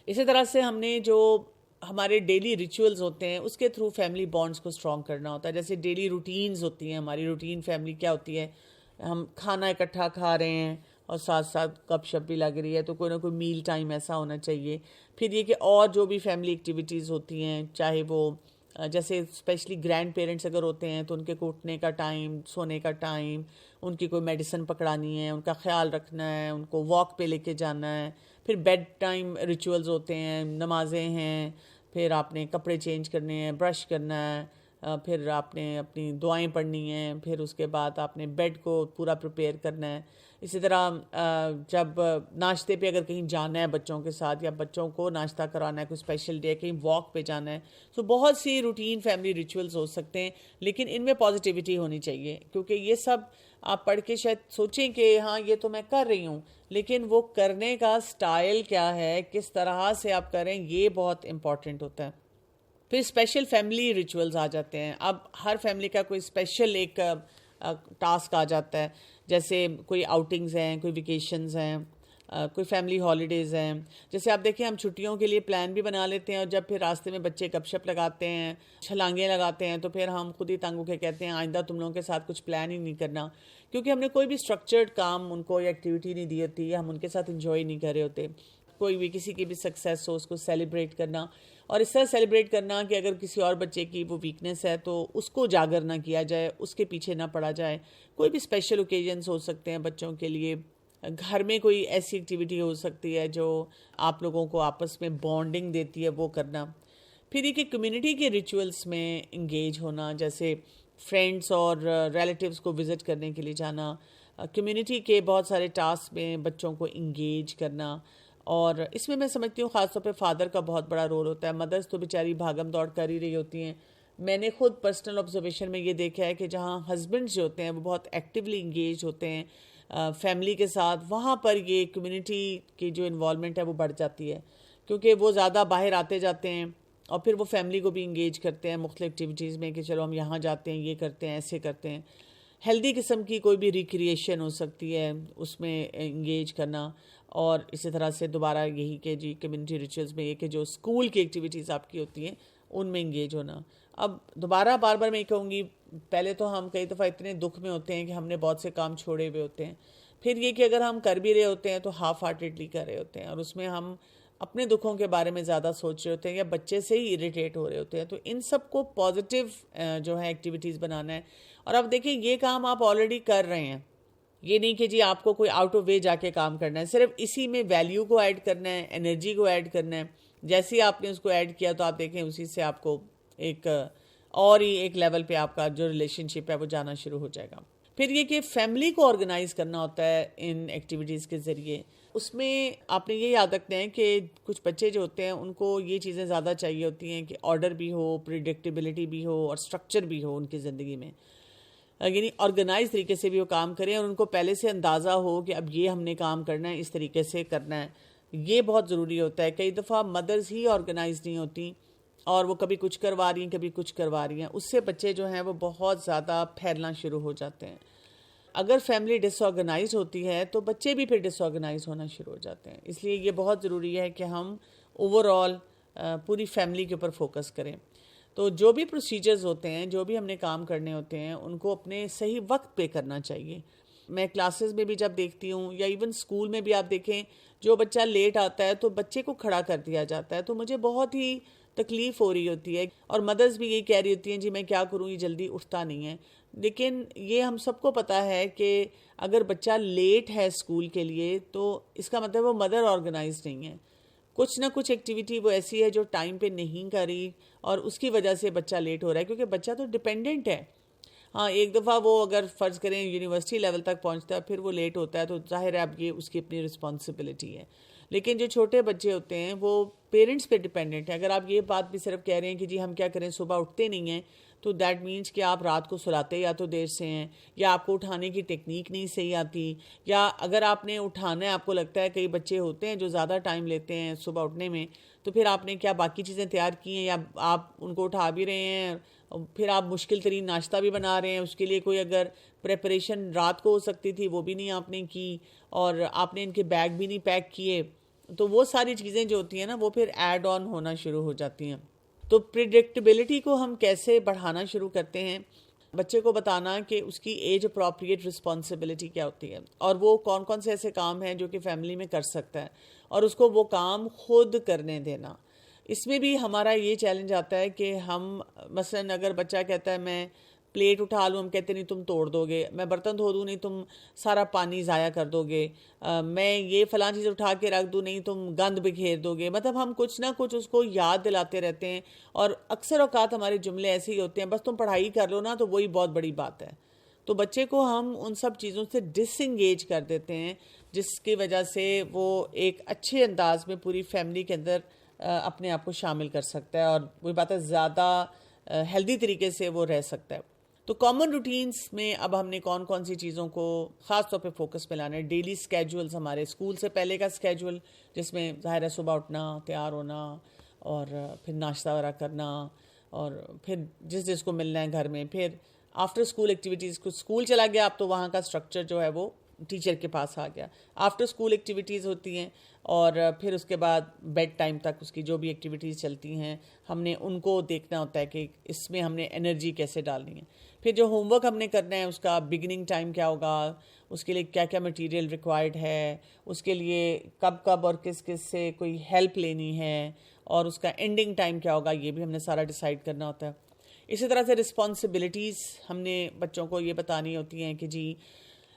اسی طرح سے ہم نے جو ہمارے ڈیلی ریچولز ہوتے ہیں اس کے تھرو فیملی بانڈز کو اسٹرانگ کرنا ہوتا ہے. جیسے ڈیلی روٹینز ہوتی ہیں, ہماری روٹین فیملی کیا ہوتی ہے, ہم کھانا اکٹھا کھا رہے ہیں اور ساتھ ساتھ گپ شپ بھی لگ رہی ہے, تو کوئی نہ کوئی میل ٹائم ایسا ہونا چاہیے. پھر یہ کہ اور جو بھی فیملی ایکٹیویٹیز ہوتی ہیں, چاہے وہ جیسے اسپیشلی گرینڈ پیرنٹس اگر ہوتے ہیں تو ان کے اٹھنے کا ٹائم, سونے کا ٹائم, ان کی کوئی میڈیسن پکڑانی ہے, ان کا خیال رکھنا ہے, ان کو واک پہ لے کے جانا ہے. پھر بیڈ ٹائم ریچولز ہوتے ہیں, نمازیں ہیں, پھر آپ نے کپڑے چینج کرنے ہیں, برش کرنا ہے, پھر آپ نے اپنی دعائیں پڑھنی ہیں, پھر اس کے بعد آپ نے بیڈ کو پورا پریپیئر کرنا ہے. اسی طرح جب ناشتے پہ اگر کہیں جانا ہے بچوں کے ساتھ, یا بچوں کو ناشتہ کرانا ہے, کوئی اسپیشل ڈے, کہیں واک پہ جانا ہے, تو بہت سی روٹین فیملی ریچولز ہو سکتے ہیں. لیکن ان میں پازیٹیوٹی ہونی چاہیے, کیونکہ یہ سب آپ پڑھ کے شاید سوچیں کہ ہاں یہ تو میں کر رہی ہوں, لیکن وہ کرنے کا سٹائل کیا ہے, کس طرح سے آپ کریں, یہ بہت امپورٹنٹ ہوتا ہے. پھر اسپیشل فیملی ریچولز آ جاتے ہیں. اب ہر فیملی کا کوئی اسپیشل ایک ٹاسک آ جاتا ہے, جیسے کوئی آؤٹنگز ہیں, کوئی ویکیشنز ہیں, کوئی فیملی ہالیڈیز ہیں. جیسے آپ دیکھیں ہم چھٹیوں کے لیے پلان بھی بنا لیتے ہیں, اور جب پھر راستے میں بچے گپ شپ لگاتے ہیں, چھلانگیں لگاتے ہیں, تو پھر ہم خود ہی تنگ ہو کے کہتے ہیں آئندہ تم لوگوں کے ساتھ کچھ پلان ہی نہیں کرنا, کیونکہ ہم نے کوئی بھی اسٹرکچرڈ کام ان کو یا ایکٹیویٹی نہیں دی ہوتی, یا ہم ان کے ساتھ انجوائے نہیں کر رہے ہوتے. کوئی بھی کسی کی بھی سکسیس ہو اس کو سیلیبریٹ کرنا, اور اس طرح سیلیبریٹ کرنا کہ اگر کسی اور بچے کی وہ ویکنس ہے تو اس کو اجاگر نہ کیا جائے, اس کے پیچھے نہ پڑا جائے. کوئی بھی اسپیشل اوکیزنس ہو سکتے ہیں بچوں کے لیے, گھر میں کوئی ایسی ایکٹیویٹی ہو سکتی ہے جو آپ لوگوں کو آپس میں بانڈنگ دیتی ہے, وہ کرنا. پھر یہ کہ کمیونٹی کے ریچولز میں انگیج ہونا, جیسے فرینڈس اور ریلیٹیوز کو وزٹ کرنے کے لیے جانا, کمیونٹی کے بہت سارے ٹاسک میں بچوں کو انگیج کرنا. اور اس میں سمجھتی ہوں خاص طور پہ فادر کا بہت بڑا رول ہوتا ہے. مدرس تو بیچاری بھاگم دوڑ کر ہی رہی ہوتی ہیں. میں نے خود پرسنل آبزرویشن میں یہ دیکھا ہے کہ جہاں ہسبینڈز جو ہوتے ہیں وہ بہت ایکٹیولی انگیج ہوتے ہیں فیملی کے ساتھ, وہاں پر یہ کمیونٹی کی جو انوالومنٹ ہے وہ بڑھ جاتی ہے, کیونکہ وہ زیادہ باہر آتے جاتے ہیں, اور پھر وہ فیملی کو بھی انگیج کرتے ہیں مختلف ایکٹیویٹیز میں کہ چلو ہم یہاں جاتے ہیں, یہ کرتے ہیں, ایسے کرتے ہیں. ہیلدی قسم کی کوئی بھی ریکریشن ہو سکتی ہے, اس میں انگیج کرنا. اور اسی طرح سے دوبارہ یہی کہ جی کمیونٹی ریچولز میں یہ کہ جو اسکول کی ایکٹیویٹیز آپ کی ہوتی ہیں ان میں انگیج ہونا. اب دوبارہ بار بار میں یہ کہوں گی, پہلے تو ہم کئی دفعہ اتنے دکھ میں ہوتے ہیں کہ ہم نے بہت سے کام چھوڑے ہوئے ہوتے ہیں. پھر یہ کہ اگر ہم کر بھی رہے ہوتے ہیں تو ہاف ہارٹیڈلی کر رہے ہوتے ہیں, اور اس میں ہم اپنے دکھوں کے بارے میں زیادہ سوچ رہے ہوتے ہیں, یا بچے سے ہی اریٹیٹ ہو رہے ہوتے ہیں. تو ان سب کو پازیٹیو جو ہے ایکٹیویٹیز بنانا ہے. اور اب دیکھیں یہ کام آپ آلریڈی کر رہے ہیں, یہ نہیں کہ جی آپ کو کوئی آؤٹ آف وے جا کے کام کرنا ہے, صرف اسی میں ویلیو کو ایڈ کرنا ہے, انرجی کو ایڈ کرنا ہے. جیسے ہی آپ نے اس کو ایڈ کیا تو آپ دیکھیں اسی سے آپ کو ایک اور ہی ایک لیول پہ آپ کا جو ریلیشن شپ ہے وہ جانا شروع ہو جائے گا. پھر یہ کہ فیملی کو آرگنائز کرنا ہوتا ہے ان ایکٹیویٹیز کے ذریعے. اس میں آپ نے یہ یاد رکھنا ہے کہ کچھ بچے جو ہوتے ہیں ان کو یہ چیزیں زیادہ چاہیے ہوتی ہیں کہ آرڈر بھی ہو, پریڈکٹیبلٹی بھی ہو, اور اسٹرکچر بھی ہو ان کی زندگی میں, یعنی آرگنائز طریقے سے بھی وہ کام کریں, اور ان کو پہلے سے اندازہ ہو کہ اب یہ ہم نے کام کرنا ہے, اس طریقے سے کرنا ہے. یہ بہت ضروری ہوتا ہے. کئی دفعہ مدرز ہی آرگنائز نہیں ہوتی, اور وہ کبھی کچھ کروا رہی ہیں کبھی کچھ کروا رہی ہیں, اس سے بچے جو ہیں وہ بہت زیادہ پھیلنا شروع ہو جاتے ہیں. اگر فیملی ڈس آرگنائز ہوتی ہے تو بچے بھی پھر ڈس آرگنائز ہونا شروع ہو جاتے ہیں. اس لیے یہ بہت ضروری ہے کہ ہم اوور آل پوری فیملی کے اوپر فوکس کریں. تو جو بھی پروسیجرز ہوتے ہیں, جو بھی ہم نے کام کرنے ہوتے ہیں, ان کو اپنے صحیح وقت پہ کرنا چاہیے. میں کلاسز میں بھی جب دیکھتی ہوں, یا ایون اسکول میں بھی آپ دیکھیں, جو بچہ لیٹ آتا ہے تو بچے کو کھڑا کر دیا جاتا ہے. تو مجھے بہت ہی تکلیف ہو رہی ہوتی ہے, اور مدرز بھی یہ کہہ رہی ہوتی ہیں جی میں کیا کروں, یہ جلدی اٹھتا نہیں ہے. لیکن یہ ہم سب کو پتہ ہے کہ اگر بچہ لیٹ ہے اسکول کے لیے تو اس کا مطلب وہ مدر آرگنائز نہیں ہے. کچھ نہ کچھ ایکٹیویٹی وہ ایسی ہے جو ٹائم پہ نہیں کری, اور اس کی وجہ سے بچہ لیٹ ہو رہا ہے, کیونکہ بچہ تو ڈیپینڈنٹ ہے. ہاں ایک دفعہ وہ اگر فرض کریں یونیورسٹی لیول تک پہنچتا ہے پھر وہ لیٹ ہوتا ہے, تو ظاہر ہے اب یہ اس کی اپنی رسپانسبلٹی ہے. لیکن جو چھوٹے بچے ہوتے ہیں وہ پیرنٹس پہ ڈیپینڈنٹ ہیں. اگر آپ یہ بات بھی صرف کہہ رہے ہیں کہ جی ہم کیا کریں, صبح اٹھتے نہیں ہیں, تو دیٹ مینس کہ آپ رات کو سلاتے یا تو دیر سے ہیں, یا آپ کو اٹھانے کی ٹیکنیک نہیں صحیح آتی, یا اگر آپ نے اٹھانا ہے, آپ کو لگتا ہے کئی بچے ہوتے ہیں جو زیادہ ٹائم لیتے ہیں صبح اٹھنے میں, تو پھر آپ نے کیا باقی چیزیں تیار کی ہیں, یا آپ ان کو اٹھا بھی رہے ہیں, پھر آپ مشکل ترین ناشتہ بھی بنا رہے ہیں, اس کے لیے کوئی اگر پریپریشن رات کو ہو سکتی تھی وہ بھی نہیں آپ نے کی, اور آپ نے ان کے بیگ بھی نہیں پیک کیے, تو وہ ساری چیزیں جو ہوتی ہیں نا وہ پھر ایڈ آن ہونا شروع ہو جاتی ہیں. تو پریڈکٹیبلٹی کو ہم کیسے بڑھانا شروع کرتے ہیں؟ بچے کو بتانا کہ اس کی ایج اپروپریٹ رسپانسبلٹی کیا ہوتی ہے اور وہ کون کون سے ایسے کام ہیں جو کہ فیملی میں کر سکتا ہے اور اس کو وہ کام خود کرنے دینا. اس میں بھی ہمارا یہ چیلنج آتا ہے کہ ہم مثلاً اگر بچہ کہتا ہے میں پلیٹ اٹھا لوں، ہم کہتے نہیں تم توڑ دو گے، میں برتن دھو دوں نہیں تم سارا پانی ضائع کر دو گے، میں یہ فلاں چیز اٹھا کے رکھ دوں نہیں تم گند بکھیر دو گے. مطلب ہم کچھ نہ کچھ اس کو یاد دلاتے رہتے ہیں اور اکثر اوقات ہمارے جملے ایسے ہی ہوتے ہیں بس تم پڑھائی کر لو نا تو وہی بہت بڑی بات ہے. تو بچے کو ہم ان سب چیزوں سے ڈس انگیج کر دیتے ہیں جس کی وجہ سے وہ ایک اچھے انداز میں پوری فیملی کے اندر اپنے آپ کو شامل کر سکتا ہے اور وہی بات ہے زیادہ ہیلدی طریقے سے وہ رہ سکتا ہے. تو کامن روٹینز میں اب ہم نے کون کون سی چیزوں کو خاص طور پہ فوکس پہ لانا ہے. ڈیلی سکیجولز، ہمارے اسکول سے پہلے کا سکیجول جس میں ظاہر ہے صبح اٹھنا، تیار ہونا اور پھر ناشتہ وغیرہ کرنا اور پھر جس کو ملنا ہے گھر میں، پھر آفٹر اسکول ایکٹیویٹیز. کچھ اسکول چلا گیا اب تو وہاں کا اسٹرکچر جو ہے وہ ٹیچر کے پاس آ گیا. آفٹر اسکول ایکٹیویٹیز ہوتی ہیں اور پھر اس کے بعد بیڈ ٹائم تک اس کی جو بھی ایکٹیویٹیز چلتی ہیں ہم نے ان کو دیکھنا ہوتا ہے کہ اس میں ہم نے انرجی کیسے ڈالنی ہے. پھر جو ہوم ورک ہم نے کرنا ہے اس کا بگننگ ٹائم کیا ہوگا، اس کے لیے کیا کیا مٹیریل ریکوائرڈ ہے، اس کے لیے کب کب اور کس کس سے کوئی ہیلپ لینی ہے اور اس کا اینڈنگ ٹائم کیا ہوگا، یہ بھی ہم نے سارا ڈیسائیڈ کرنا ہوتا ہے. اسی طرح سے رسپانسبلٹیز ہم نے بچوں کو یہ بتانی ہوتی ہیں کہ جی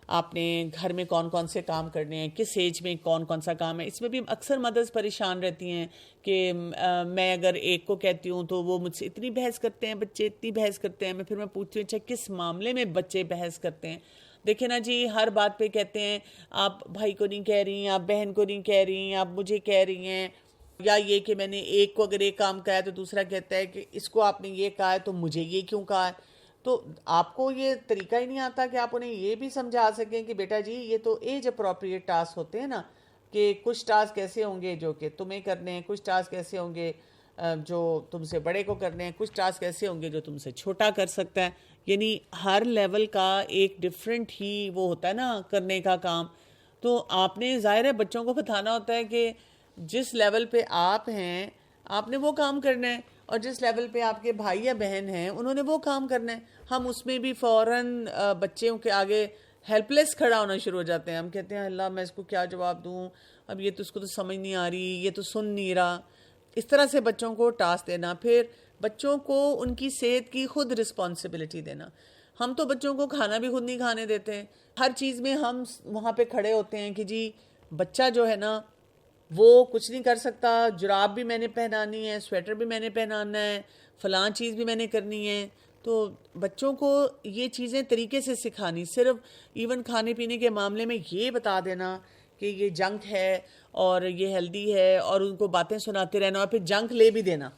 آپ نے گھر میں کون کون سے کام کرنے ہیں، کس ایج میں کون کون سا کام ہے. اس میں بھی اکثر مدرس پریشان رہتی ہیں کہ میں اگر ایک کو کہتی ہوں تو وہ مجھ سے اتنی بحث کرتے ہیں، بچے اتنی بحث کرتے ہیں. میں پھر میں پوچھتی ہوں اچھا کس معاملے میں بچے بحث کرتے ہیں؟ دیکھیں نا جی ہر بات پہ کہتے ہیں آپ بھائی کو نہیں کہہ رہی ہیں، آپ بہن کو نہیں کہہ رہی ہیں، آپ مجھے کہہ رہی ہیں. یا یہ کہ میں نے ایک کو اگر ایک کام کہا ہے تو دوسرا کہتا ہے کہ اس کو آپ نے یہ کہا ہے تو مجھے یہ کیوں کہا ہے. تو آپ کو یہ طریقہ ہی نہیں آتا کہ آپ انہیں یہ بھی سمجھا سکیں کہ بیٹا جی یہ تو ایج اپروپریٹ ٹاسک ہوتے ہیں نا، کہ کچھ ٹاسک ایسے ہوں گے جو کہ تمہیں کرنے ہیں، کچھ ٹاسک ایسے ہوں گے جو تم سے بڑے کو کرنے ہیں، کچھ ٹاسک ایسے ہوں گے جو تم سے چھوٹا کر سکتا ہے. یعنی ہر لیول کا ایک ڈفرینٹ ہی وہ ہوتا ہے نا کرنے کا کام. تو آپ نے ظاہر ہے بچوں کو بتانا ہوتا ہے کہ جس لیول پہ آپ ہیں آپ نے وہ کام کرنا ہے اور جس لیول پہ آپ کے بھائی یا بہن ہیں انہوں نے وہ کام کرنا ہے. ہم اس میں بھی فوراً بچوں کے آگے ہیلپ لیس کھڑا ہونا شروع ہو جاتے ہیں. ہم کہتے ہیں اللہ میں اس کو کیا جواب دوں، اب یہ تو اس کو تو سمجھ نہیں آ رہی، یہ تو سن نہیں رہا. اس طرح سے بچوں کو ٹاسک دینا. پھر بچوں کو ان کی صحت کی خود رسپانسبلٹی دینا. ہم تو بچوں کو کھانا بھی خود نہیں کھانے دیتے. ہر چیز میں ہم وہاں پہ کھڑے ہوتے ہیں کہ جی بچہ جو ہے نا وہ کچھ نہیں کر سکتا، جراب بھی میں نے پہنانی ہے، سویٹر بھی میں نے پہنانا ہے، فلاں چیز بھی میں نے کرنی ہے. تو بچوں کو یہ چیزیں طریقے سے سکھانی، صرف ایون کھانے پینے کے معاملے میں یہ بتا دینا کہ یہ جنک ہے اور یہ ہیلدی ہے اور ان کو باتیں سناتے رہنا اور پھر جنک لے بھی دینا.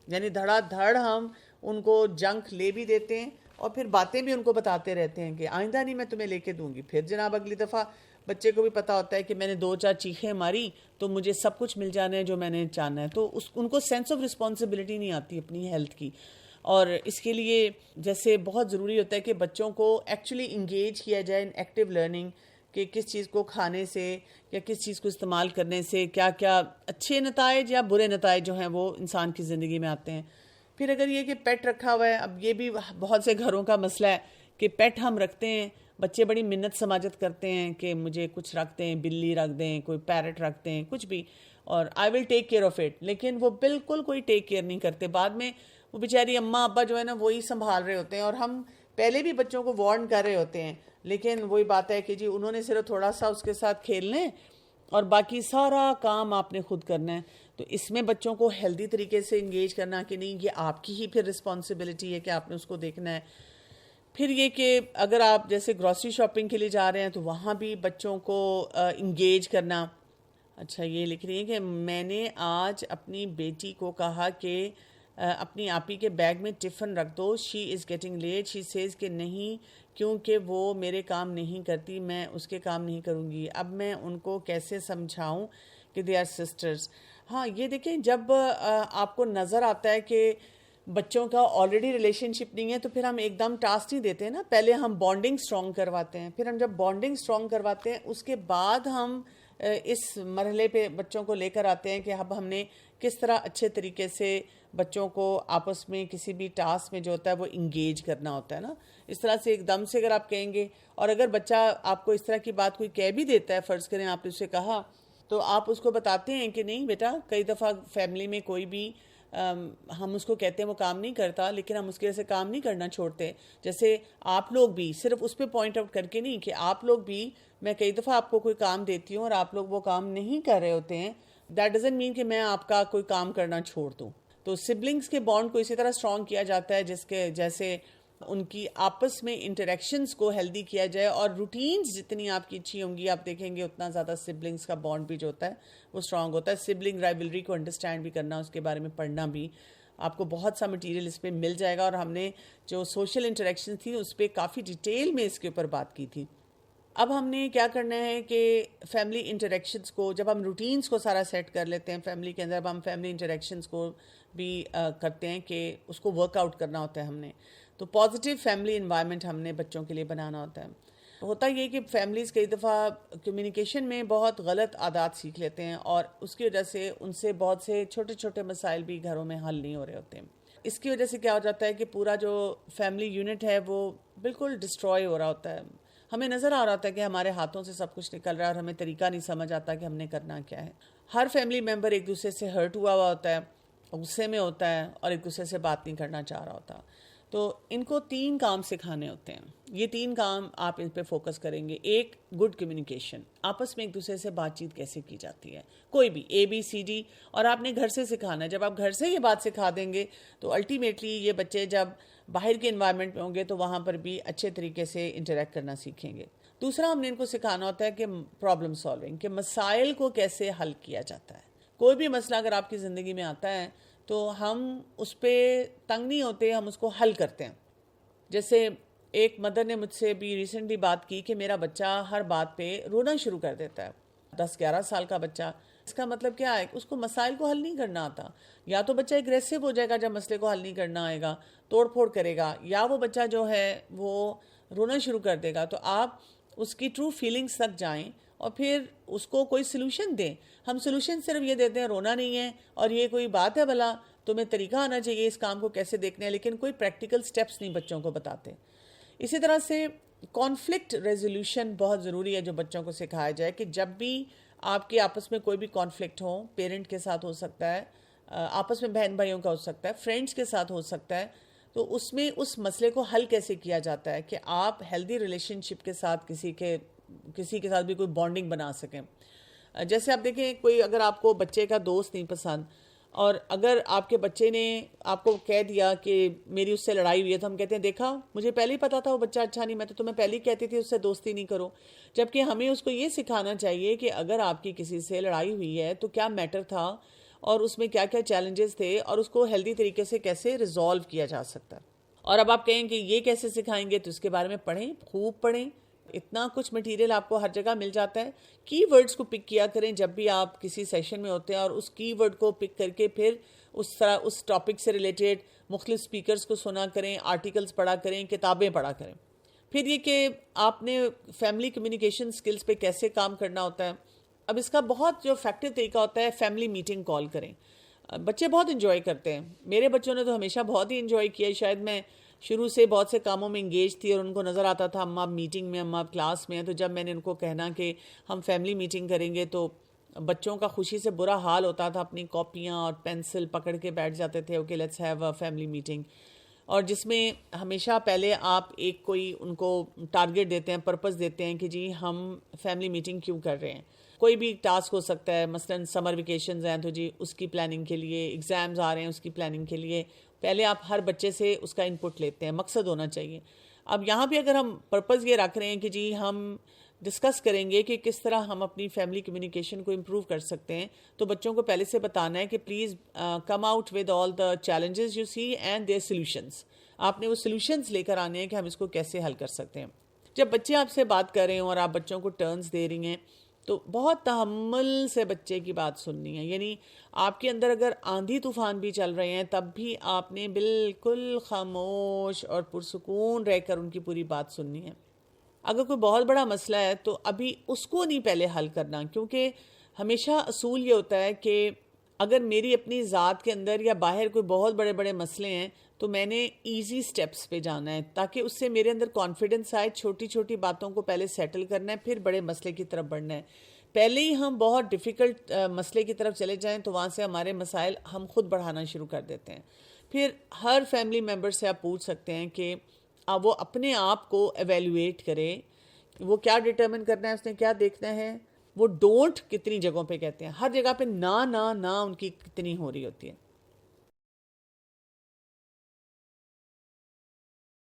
یعنی دھڑا دھڑ ہم ان کو جنک لے بھی دیتے ہیں اور پھر باتیں بھی ان کو بتاتے رہتے ہیں کہ آئندہ نہیں میں تمہیں لے کے دوں گی. پھر جناب اگلی دفعہ بچے کو بھی پتا ہوتا ہے کہ میں نے 2-4 چیخیں ماری تو مجھے سب کچھ مل جانا ہے جو میں نے چاہنا ہے. تو ان کو سینس آف رسپانسبلٹی نہیں آتی اپنی ہیلتھ کی. اور اس کے لیے جیسے بہت ضروری ہوتا ہے کہ بچوں کو ایکچولی انگیج کیا جائے ان ایکٹیو لرننگ کہ کس چیز کو کھانے سے یا کس چیز کو استعمال کرنے سے کیا کیا اچھے نتائج یا برے نتائج جو ہیں وہ انسان کی زندگی میں آتے ہیں. پھر اگر یہ کہ پیٹ رکھا ہوا ہے، اب یہ بھی بہت سے گھروں کا مسئلہ ہے کہ پیٹ ہم رکھتے ہیں، بچے بڑی منت سماجت کرتے ہیں کہ مجھے کچھ رکھ دیں، بلی رکھ دیں، کوئی پیرٹ رکھ دیں، کچھ بھی، اور آئی ول ٹیک کیئر آف اٹ. لیکن وہ بالکل کوئی ٹیک کیئر نہیں کرتے. بعد میں وہ بیچاری اماں ابا جو ہے نا وہی سنبھال رہے ہوتے ہیں اور ہم پہلے بھی بچوں کو وارن کر رہے ہوتے ہیں. لیکن وہی بات ہے کہ جی انہوں نے صرف تھوڑا سا اس کے ساتھ کھیلنا ہے اور باقی سارا کام آپ نے خود کرنا ہے. تو اس میں بچوں کو ہیلدی طریقے سے انگیج کرنا کہ نہیں یہ آپ کی ہی پھر رسپانسبلٹی ہے کہ آپ نے اس کو دیکھنا ہے. پھر یہ کہ اگر آپ جیسے گروسری شاپنگ کے لیے جا رہے ہیں تو وہاں بھی بچوں کو انگیج کرنا. اچھا یہ لکھ رہی ہیں کہ میں نے آج اپنی بیٹی کو کہا کہ اپنی آپی کے بیگ میں ٹفن رکھ دو، she is getting late, she says کہ نہیں کیونکہ وہ میرے کام نہیں کرتی، میں اس کے کام نہیں کروں گی. اب میں ان کو کیسے سمجھاؤں کہ دے آر سسٹرز. ہاں یہ دیکھیں جب آپ کو نظر آتا ہے کہ بچوں کا آلریڈی ریلیشن شپ نہیں ہے تو پھر ہم ایک دم ٹاسک نہیں دیتے نا. پہلے ہم بانڈنگ سٹرونگ کرواتے ہیں، پھر ہم جب بانڈنگ سٹرونگ کرواتے ہیں اس کے بعد ہم اس مرحلے پہ بچوں کو لے کر آتے ہیں کہ اب ہم نے کس طرح اچھے طریقے سے بچوں کو آپس میں کسی بھی ٹاسک میں جو ہوتا ہے وہ انگیج کرنا ہوتا ہے نا. اس طرح سے ایک دم سے اگر آپ کہیں گے، اور اگر بچہ آپ کو اس طرح کی بات کوئی کہہ بھی دیتا ہے، فرض کریں آپ نے اسے کہا، تو آپ اس کو بتاتے ہیں کہ نہیں بیٹا، کئی دفعہ فیملی میں کوئی بھی ہم اس کو کہتے ہیں وہ کام نہیں کرتا، لیکن ہم اس کی وجہ سے کام نہیں کرنا چھوڑتے. جیسے آپ لوگ بھی صرف اس پہ پوائنٹ آؤٹ کر کے نہیں کہ آپ لوگ بھی، میں کئی دفعہ آپ کو کوئی کام دیتی ہوں اور آپ لوگ وہ کام نہیں کر رہے ہوتے ہیں، دیٹ ڈزنٹ مین کہ میں آپ کا کوئی کام کرنا چھوڑ دوں. تو سبلنگز کے بانڈ کو اسی طرح اسٹرانگ کیا جاتا ہے جس کے جیسے ان کی آپس میں انٹریکشنز کو ہیلدی کیا جائے، اور روٹینز جتنی آپ کی اچھی ہوں گی آپ دیکھیں گے اتنا زیادہ سبلنگز کا بانڈ بھی جو ہوتا ہے وہ اسٹرانگ ہوتا ہے. سبلنگ رائولری کو انڈرسٹینڈ بھی کرنا، اس کے بارے میں پڑھنا بھی، آپ کو بہت سا مٹیریل اس پہ مل جائے گا. اور ہم نے جو سوشل انٹریکشن تھی اس پہ کافی ڈیٹیل میں اس کے اوپر بات کی تھی. اب ہم نے کیا کرنا ہے کہ فیملی انٹریکشنز کو جب ہم روٹینز کو سارا سیٹ کر لیتے ہیں فیملی کے اندر، اب ہم فیملی انٹریکشنز کو بھی کرتے ہیں کہ اس کو ورک آؤٹ کرنا ہوتا ہے ہم نے. تو پازیٹیو فیملی انوائرمنٹ ہم نے بچوں کے لیے بنانا ہوتا ہے. ہوتا یہ کہ فیملیز کئی دفعہ کمیونیکیشن میں بہت غلط عادات سیکھ لیتے ہیں، اور اس کی وجہ سے ان سے بہت سے چھوٹے چھوٹے مسائل بھی گھروں میں حل نہیں ہو رہے ہوتے ہیں. اس کی وجہ سے کیا ہو جاتا ہے کہ پورا جو فیملی یونٹ ہے وہ بالکل ڈسٹروائے ہو رہا ہوتا ہے. ہمیں نظر آ رہا ہوتا ہے کہ ہمارے ہاتھوں سے سب کچھ نکل رہا ہے اور ہمیں طریقہ نہیں سمجھ آتا کہ ہم نے کرنا کیا ہے. ہر فیملی ممبر ایک دوسرے سے ہرٹ ہوا ہوتا ہے، غصے میں ہوتا ہے، اور ایک دوسرے سے بات نہیں کرنا چاہ رہا ہوتا. تو ان کو 3 کام سکھانے ہوتے ہیں. یہ 3 کام آپ ان پہ فوکس کریں گے. ایک، گڈ کمیونیکیشن، آپس میں ایک دوسرے سے بات چیت کیسے کی جاتی ہے، کوئی بھی ABCD، اور آپ نے گھر سے سکھانا ہے. جب آپ گھر سے یہ بات سکھا دیں گے تو الٹیمیٹلی یہ بچے جب باہر کے انوائرمنٹ میں ہوں گے تو وہاں پر بھی اچھے طریقے سے انٹریکٹ کرنا سیکھیں گے. دوسرا، ہم نے ان کو سکھانا ہوتا ہے کہ پرابلم سالونگ، کہ مسائل کو کیسے حل کیا جاتا ہے. کوئی بھی مسئلہ اگر آپ کی زندگی میں آتا ہے تو ہم اس پہ تنگ نہیں ہوتے، ہم اس کو حل کرتے ہیں. جیسے ایک مدر نے مجھ سے بھی ریسنٹلی بات کی کہ میرا بچہ ہر بات پہ رونا شروع کر دیتا ہے. 10-11 سال کا بچہ. اس کا مطلب کیا ہے؟ اس کو مسائل کو حل نہیں کرنا آتا. یا تو بچہ اگریسو ہو جائے گا جب مسئلے کو حل نہیں کرنا آئے گا، توڑ پھوڑ کرے گا، یا وہ بچہ جو ہے وہ رونا شروع کر دے گا. تو آپ اس کی ٹرو فیلنگز تک جائیں اور پھر اس کو کوئی سلوشن دیں. ہم سلوشن صرف یہ دیتے ہیں رونا نہیں ہے اور یہ کوئی بات ہے بھلا، تمہیں طریقہ آنا چاہیے اس کام کو کیسے دیکھنا ہے، لیکن کوئی پریکٹیکل سٹیپس نہیں بچوں کو بتاتے. اسی طرح سے کانفلکٹ ریزولوشن بہت ضروری ہے جو بچوں کو سکھایا جائے کہ جب بھی آپ کے آپس میں کوئی بھی کانفلکٹ ہو، پیرنٹ کے ساتھ ہو سکتا ہے، آپس میں بہن بھائیوں کا ہو سکتا ہے، فرینڈس کے ساتھ ہو سکتا ہے، تو اس میں اس مسئلے کو حل کیسے کیا جاتا ہے کہ آپ ہیلدی ریلیشن شپ کے ساتھ کسی کے ساتھ بھی کوئی بانڈنگ بنا سکیں. جیسے آپ دیکھیں کوئی اگر آپ کو بچے کا دوست نہیں پسند، اور اگر آپ کے بچے نے آپ کو کہہ دیا کہ میری اس سے لڑائی ہوئی ہے، تو ہم کہتے ہیں دیکھا مجھے پہلے ہی پتا تھا وہ بچہ اچھا نہیں، میں تو تمہیں پہلے ہی کہتی تھی اس سے دوستی نہیں کرو. جبکہ ہمیں اس کو یہ سکھانا چاہیے کہ اگر آپ کی کسی سے لڑائی ہوئی ہے تو کیا میٹر تھا اور اس میں کیا کیا چیلنجز تھے اور اس کو ہیلدی طریقے سے کیسے ریزالو کیا جا سکتا ہے. اور اب آپ کہیں کہ یہ کیسے سکھائیں گے، تو اس کے بارے میں پڑھیں، خوب پڑھیں. اتنا کچھ مٹیریل آپ کو ہر جگہ مل جاتا ہے. کی ورڈز کو پک کیا کریں جب بھی آپ کسی سیشن میں ہوتے ہیں، اور اس کی ورڈ کو پک کر کے پھر اس طرح اس ٹاپک سے ریلیٹڈ مختلف سپیکرز کو سنا کریں، آرٹیکلز پڑھا کریں، کتابیں پڑھا کریں. پھر یہ کہ آپ نے فیملی کمیونیکیشن سکلز پہ کیسے کام کرنا ہوتا ہے. اب اس کا بہت جو فیکٹو طریقہ ہوتا ہے، فیملی میٹنگ کال کریں. بچے بہت انجوائے کرتے ہیں. میرے بچوں نے تو ہمیشہ بہت ہی انجوائے کیا. شاید میں شروع سے بہت سے کاموں میں انگیج تھی اور ان کو نظر آتا تھا ہم آپ میٹنگ میں، ہم آپ کلاس میں ہیں. تو جب میں نے ان کو کہنا کہ ہم فیملی میٹنگ کریں گے تو بچوں کا خوشی سے برا حال ہوتا تھا. اپنی کاپیاں اور پینسل پکڑ کے بیٹھ جاتے تھے، okay let's have a family meeting. اور جس میں ہمیشہ پہلے آپ ایک کوئی ان کو ٹارگٹ دیتے ہیں، پرپس دیتے ہیں کہ جی ہم فیملی میٹنگ کیوں کر رہے ہیں. کوئی بھی ٹاسک ہو سکتا ہے، مثلا سمر ویکیشنز ہیں تو جی اس کی پلاننگ کے لیے، ایگزامز آ رہے ہیں اس کی پلاننگ کے لیے. پہلے آپ ہر بچے سے اس کا انپٹ لیتے ہیں، مقصد ہونا چاہیے. اب یہاں بھی اگر ہم پرپز یہ رکھ رہے ہیں کہ جی ہم ڈسکس کریں گے کہ کس طرح ہم اپنی فیملی کمیونیکیشن کو امپروو کر سکتے ہیں، تو بچوں کو پہلے سے بتانا ہے کہ please come out with all the challenges you see and their solutions. آپ نے وہ سولوشنز لے کر آنے ہیں کہ ہم اس کو کیسے حل کر سکتے ہیں. جب بچے آپ سے بات کر رہے ہوں اور آپ بچوں کو ٹرنز دے رہی ہیں تو بہت تحمل سے بچے کی بات سننی ہے. یعنی آپ کے اندر اگر آندھی طوفان بھی چل رہے ہیں تب بھی آپ نے بالکل خاموش اور پرسکون رہ کر ان کی پوری بات سننی ہے. اگر کوئی بہت بڑا مسئلہ ہے تو ابھی اس کو نہیں پہلے حل کرنا، کیونکہ ہمیشہ اصول یہ ہوتا ہے کہ اگر میری اپنی ذات کے اندر یا باہر کوئی بہت بڑے بڑے مسئلے ہیں تو میں نے ایزی سٹیپس پہ جانا ہے تاکہ اس سے میرے اندر کانفیڈنس آئے، چھوٹی چھوٹی باتوں کو پہلے سیٹل کرنا ہے، پھر بڑے مسئلے کی طرف بڑھنا ہے۔ پہلے ہی ہم بہت ڈیفیکلٹ مسئلے کی طرف چلے جائیں تو وہاں سے ہمارے مسائل ہم خود بڑھانا شروع کر دیتے ہیں۔ پھر ہر فیملی ممبر سے آپ پوچھ سکتے ہیں کہ وہ اپنے آپ کو ایویلویٹ کرے، وہ کیا ڈٹرمن کرنا ہے، اس نے کیا دیکھنا ہے، وہ ڈونٹ کتنی جگہوں پہ کہتے ہیں، ہر جگہ پہ نہ ان کی کتنی ہو رہی ہوتی ہے۔